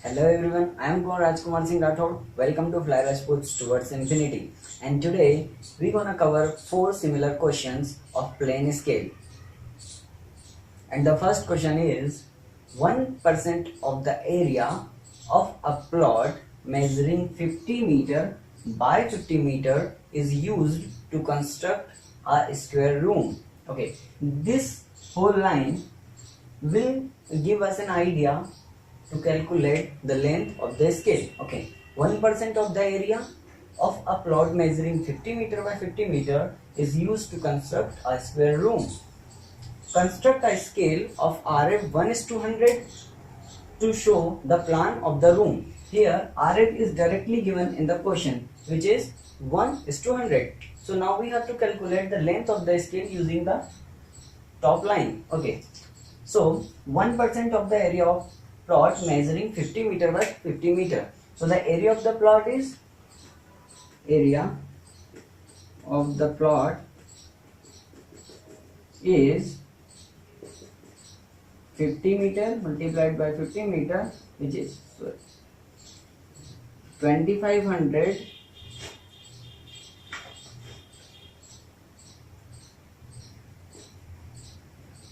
Hello everyone, I am Rajkumar Singh Rathod. Welcome to Fly Rajputs Towards Infinity. And today we're gonna cover 4 similar questions of plane scale. And the first question is 1% of the area of a plot measuring 50 meter by 50 meter is used to construct a square room. Okay, this whole line will give us an idea to calculate the length of the scale. Okay, 1% of the area of a plot measuring 50 meter by 50 meter is used to construct a square room. Construct a scale of RF 1:100 to show the plan of the room. Here RF is directly given in the question, which is 1:100. So now we have to calculate the length of the scale using the top line. Okay, so 1% of the area of plot measuring 50 meter by 50 meter. So the area of the plot is 50 meter multiplied by 50 meter, which is 2500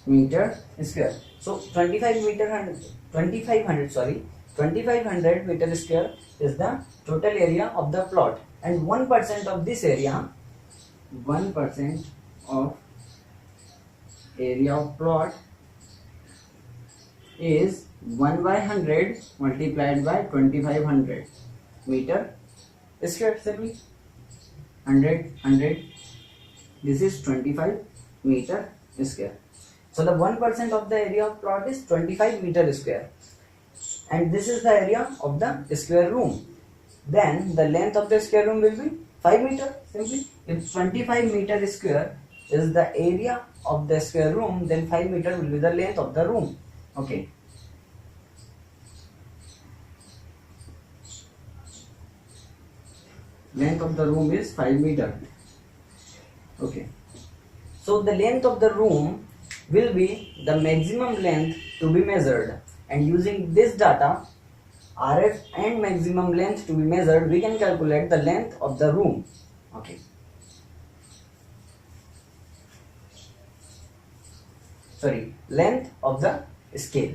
meter square. So 2500 meter square is the total area of the plot, and 1% of this area, 1% of area of plot is 1/100 multiplied by 2500 meter square. Simply 100, this is 25 meter square. So the 1% of the area of plot is 25 meter square, and this is the area of the square room. Then the length of the square room will be 5 meter. Simply, if 25 meter square is the area of the square room, then 5 meter will be the length of the room. Okay. Length of the room is 5 meter. Okay. So the length of the room will be the maximum length to be measured, and using this data, RF and maximum length to be measured, we can calculate the length of the room. Okay. Length of the scale.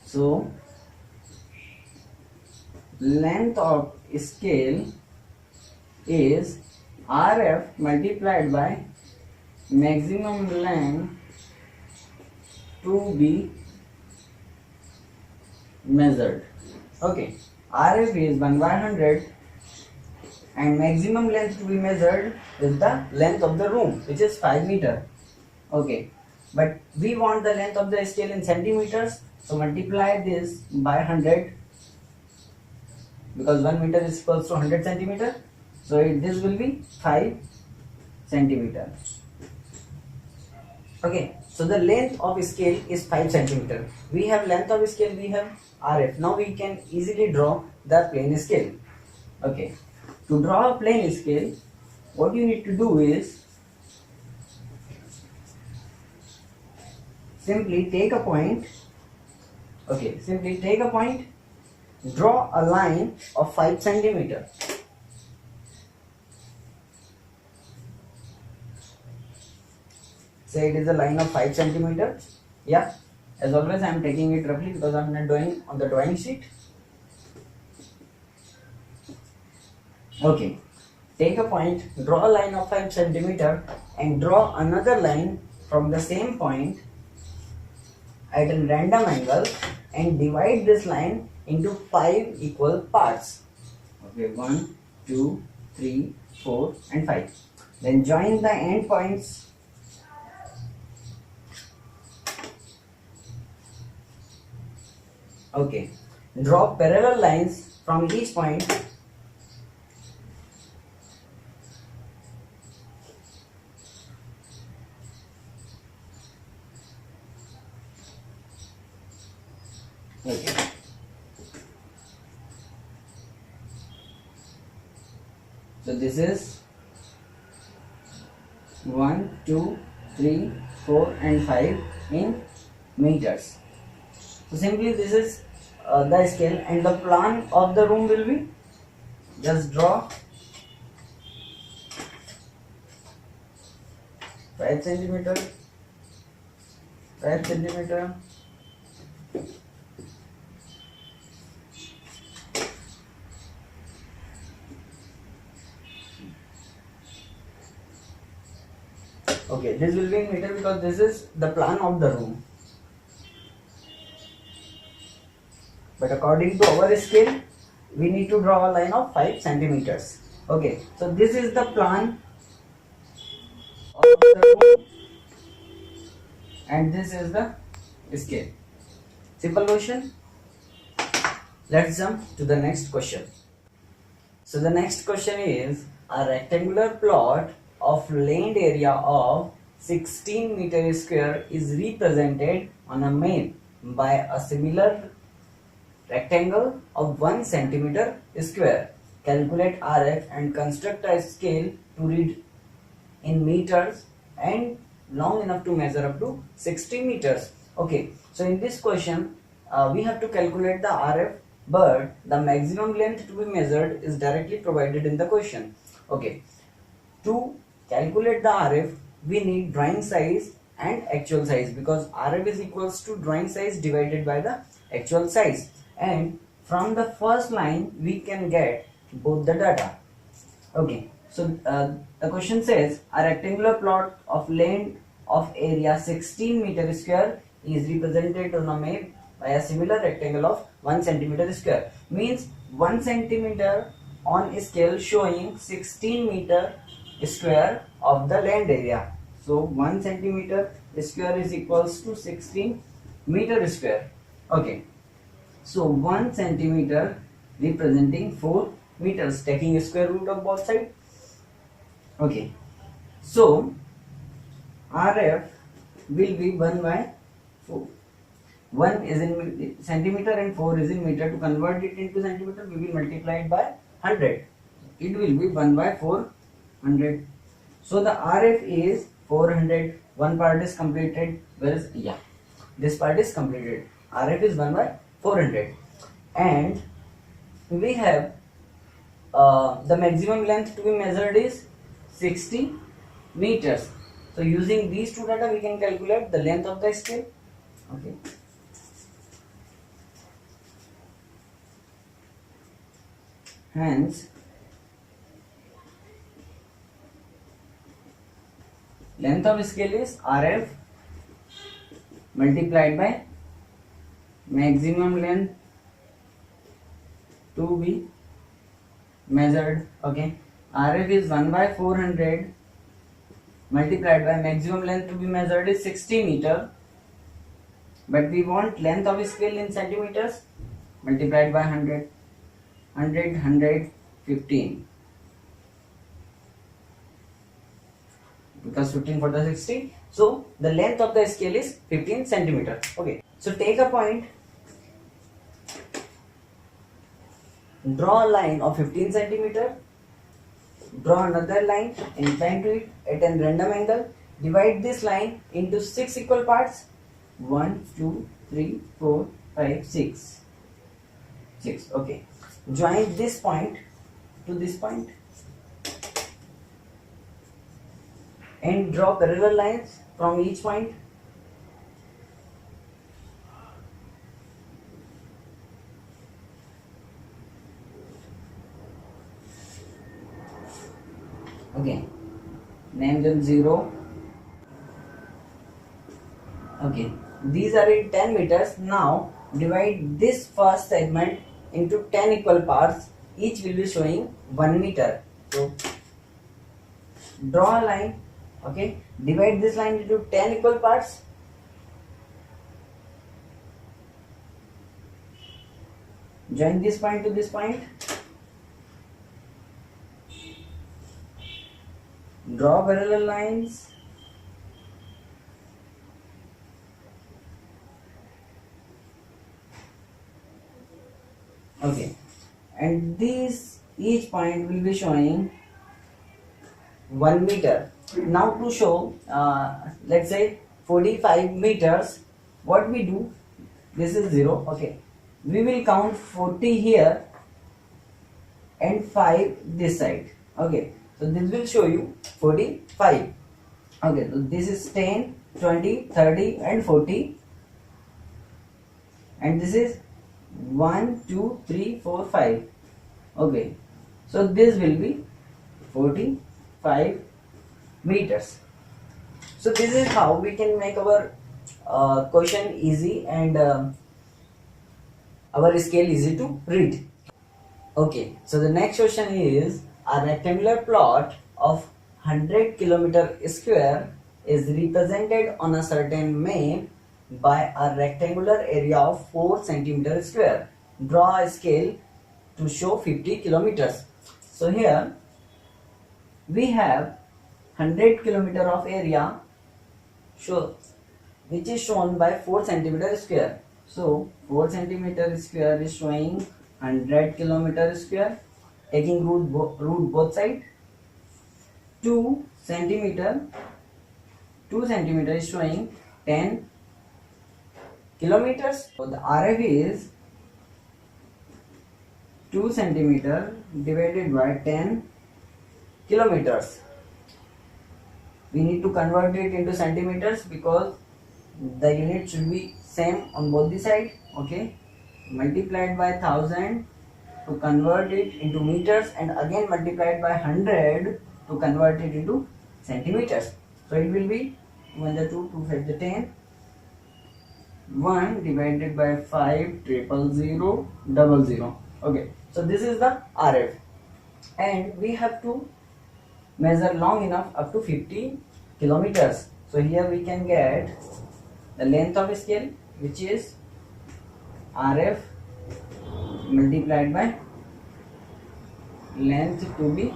So length of scale is RF multiplied by maximum length to be measured. Okay, RF is 1/100 and maximum length to be measured is the length of the room, which is 5 meter. Okay, but we want the length of the scale in centimeters, so multiply this by 100, because 1 meter is equals to 100 centimeter. So this will be 5 centimeter. Okay, so the length of scale is 5 centimeter. We have length of scale, we have RF. Now we can easily draw the plane scale. Okay, to draw a plane scale, what you need to do is simply take a point. Okay, simply take a point, draw a line of 5 centimeter. Say it is a line of 5 centimeter. Yeah, as always I am taking it roughly because I am not doing on the drawing sheet. Okay, take a point, draw a line of 5 centimeter and draw another line from the same point at a random angle and divide this line into 5 equal parts. Okay, 1, 2, 3, 4 and 5. Then join the end points. Okay, draw parallel lines from each point. Okay. So this is 1, 2, 3, 4 and 5 in meters. So simply this is the scale, and the plan of the room will be, just draw 5 centimeter, 5 centimeter, okay, this will be in meter because this is the plan of the room. But according to our scale, we need to draw a line of 5 centimeters. Okay, so this is the plan of the room, and this is the scale. Simple question. Let's jump to the next question. So the next question is, a rectangular plot of land area of 16 meter square is represented on a map by a similar rectangle of 1 centimeter square. Calculate RF and construct a scale to read in meters and long enough to measure up to 60 meters. Okay, so in this question we have to calculate the RF, but the maximum length to be measured is directly provided in the question. Okay, to calculate the RF we need drawing size and actual size, because RF is equals to drawing size divided by the actual size, and from the first line we can get both the data. Okay, so the question says, a rectangular plot of land of area 16 meter square is represented on a map by a similar rectangle of 1 centimeter square. Means 1 centimeter on a scale showing 16 meter square of the land area. So 1 centimeter square is equals to 16 meter square. Okay, so 1 centimeter representing 4 meters, taking a square root of both sides. Okay, so RF will be 1 by 4. 1 is in centimeter and 4 is in meter. To convert it into centimeter, we will multiply it by 100. It will be 1 by 400. So the RF is 400. One part is completed. Whereas, yeah, this part is completed. RF is 1 by 400. And we have the maximum length to be measured is 60 meters. So using these two data we can calculate the length of the scale. Okay, hence length of scale is RF multiplied by maximum length to be measured. Okay, RF is 1 by 400 multiplied by maximum length to be measured is 60 meter, but we want length of scale in centimeters, multiplied by 100, 15, because 15 for the 60, so the length of the scale is 15 centimeter. Okay, so take a point, draw a line of 15 centimeter, draw another line inclined to it at a random angle, divide this line into 6 equal parts, 1, 2, 3, 4, 5, 6. Okay, join this point to this point and draw parallel lines from each point. Okay, name them 0. Okay, these are in 10 meters. Now divide this first segment into 10 equal parts. Each will be showing 1 meter. So draw a line. Okay, divide this line into 10 equal parts. Join this point to this point. Draw parallel lines. Okay, and these each point will be showing 1 meter. Now to show let's say 45 meters, what we do, this is 0. Okay, we will count 40 here and 5 this side. Okay, so this will show you 45. Okay, so this is 10, 20, 30 and 40, and this is 1, 2, 3, 4, 5. Okay, so this will be 45 meters. So this is how we can make our question easy and our scale easy to read. Okay, so the next question is, a rectangular plot of 100 kilometer square is represented on a certain map by a rectangular area of 4 centimeter square. Draw a scale to show 50 kilometers. So here we have 100 kilometer of area which is shown by 4 centimeter square. So 4 centimeter square is showing 100 kilometer square, taking root both side. 2 centimeter is showing 10 kilometers. So the RF is 2 centimeter divided by 10 kilometers. We need to convert it into centimeters because the unit should be same on both the side. Okay, multiplied by 1000 to convert it into meters, and again multiplied by 100 to convert it into centimeters. So it will be 1 the 2, 2 5 the 10, 1 divided by 5 00000. Okay, so this is the RF, and we have to measure long enough up to 50 kilometers. So here we can get the length of a scale, which is RF multiplied by length to be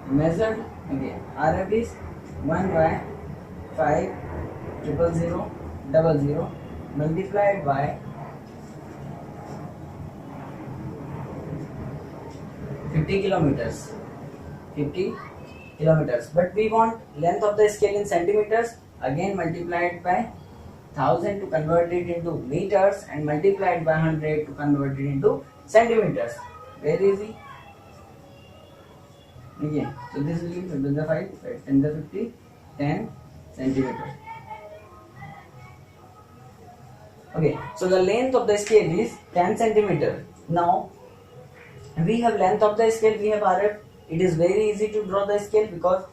measured. Again, RF is 1 by 5 00000 multiplied by 50 kilometers. 50 kilometers. But we want length of the scale in centimeters. Again multiplied by 1000 to convert it into meters, and multiplied by 100 to convert it into centimeters. Very easy. Again, so this will be 10 to the 5, 10 to the 50, 10 centimeters. Okay, so the length of the scale is 10 centimeter. Now we have length of the scale, we have RF. It is very easy to draw the scale because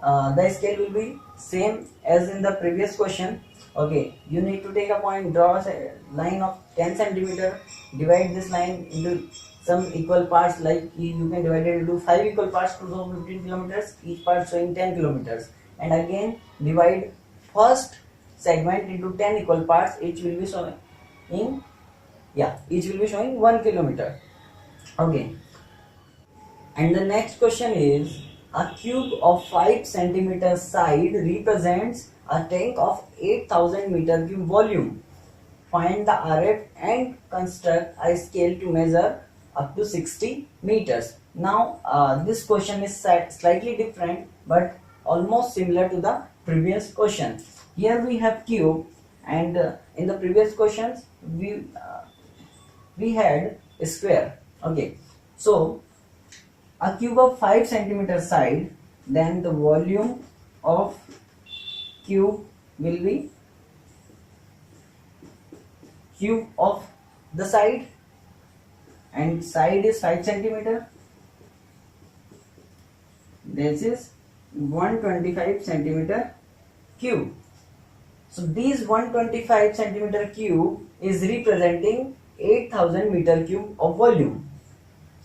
the scale will be same as in the previous question. Okay, you need to take a point, draw a line of 10 centimeter, divide this line into some equal parts, like you can divide it into 5 equal parts to show 15 kilometers, each part showing 10 kilometers, and again divide first segment into 10 equal parts, each will be showing 1 kilometer. Okay, and the next question is, a cube of 5 centimeter side represents a tank of 8000 meter cube volume. Find the RF and construct a scale to measure up to 60 meters. Now this question is slightly different but almost similar to the previous question. Here we have cube, and in the previous questions we had a square. Okay, so a cube of 5 centimeter side, then the volume of cube will be cube of the side, and side is 5 centimeter. This is 125 centimeter cube. So these 125 centimeter cube is representing 8000 meter cube of volume.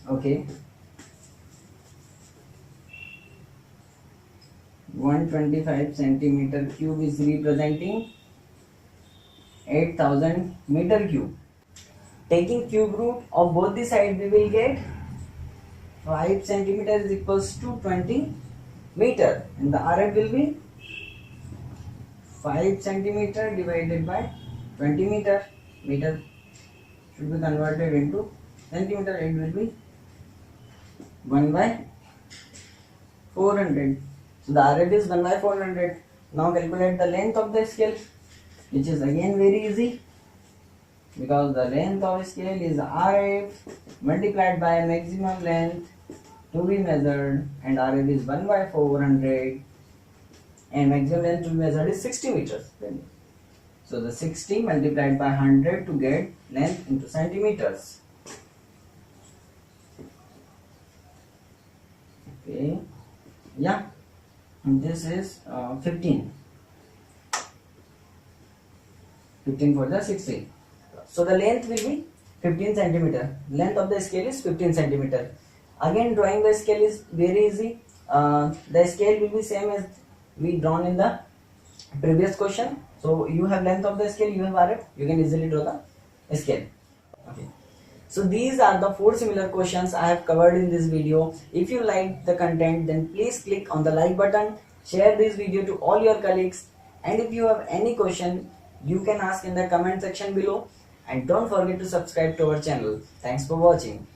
Okay, 125 centimeter cube is representing 8000 meter cube. Taking cube root of both the sides, we will get 5 centimeter is equals to 20 meter, and the RF will be 5 centimeter divided by 20 meter. Meter should be converted into centimeter. It will be 1 by 400. So the RF is 1 by 400. Now calculate the length of the scale, which is again very easy, because the length of scale is RF multiplied by maximum length to be measured, and RF is 1 by 400 and maximum length to be measured is 60 meters. So the 60 multiplied by 100 to get length into centimeters. Okay, yeah, and this is 15 for the 60. So the length will be 15 centimeter. Length of the scale is 15 centimeter. Again, drawing the scale is very easy. The scale will be same as we drawn in the previous question. So you have length of the scale, you have RF, you can easily draw the scale. Okay. So these are the 4 similar questions I have covered in this video. If you like the content, then please click on the like button, share this video to all your colleagues, and if you have any question, you can ask in the comment section below, and don't forget to subscribe to our channel. Thanks for watching.